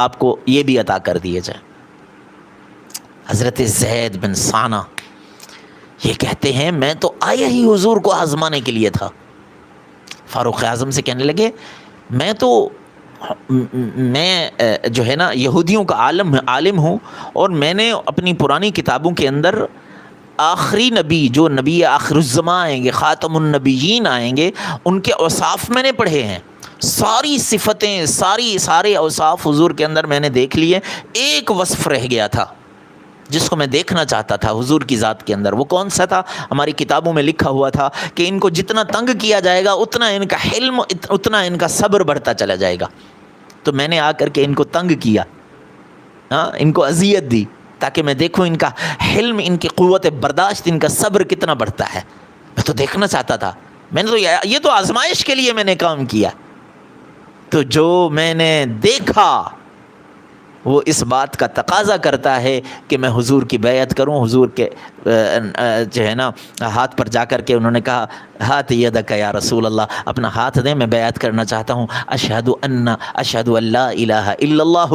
آپ کو یہ بھی عطا کر دیے جائیں۔ حضرت زید بن ثانہ یہ کہتے ہیں میں تو آیا ہی حضور کو آزمانے کے لیے تھا۔ فاروق اعظم سے کہنے لگے میں جو ہے نا یہودیوں کا عالم ہوں، اور میں نے اپنی پرانی کتابوں کے اندر آخری نبی جو نبی آخر الزماں آئیں گے، خاتم النبیین آئیں گے، ان کے اوصاف میں نے پڑھے ہیں، ساری صفتیں سارے اوصاف حضور کے اندر میں نے دیکھ لیے، ایک وصف رہ گیا تھا جس کو میں دیکھنا چاہتا تھا حضور کی ذات کے اندر۔ وہ کون سا تھا؟ ہماری کتابوں میں لکھا ہوا تھا کہ ان کو جتنا تنگ کیا جائے گا اتنا ان کا حلم، اتنا ان کا صبر بڑھتا چلا جائے گا۔ تو میں نے آ کر کے ان کو تنگ کیا، ان کو اذیت دی، تاکہ میں دیکھوں ان کا حلم، ان کی قوت برداشت، ان کا صبر کتنا بڑھتا ہے۔ میں تو دیکھنا چاہتا تھا، میں نے تو یہ تو آزمائش کے لیے میں نے کام کیا۔ تو جو میں نے دیکھا وہ اس بات کا تقاضا کرتا ہے کہ میں حضور کی بیعت کروں۔ حضور کے جو ہے نا ہاتھ پر جا کر کے انہوں نے کہا ہاتھ یدک یا رسول اللہ، اپنا ہاتھ دیں، میں بیعت کرنا چاہتا ہوں۔ اشہد ان لا الہ الا اللہ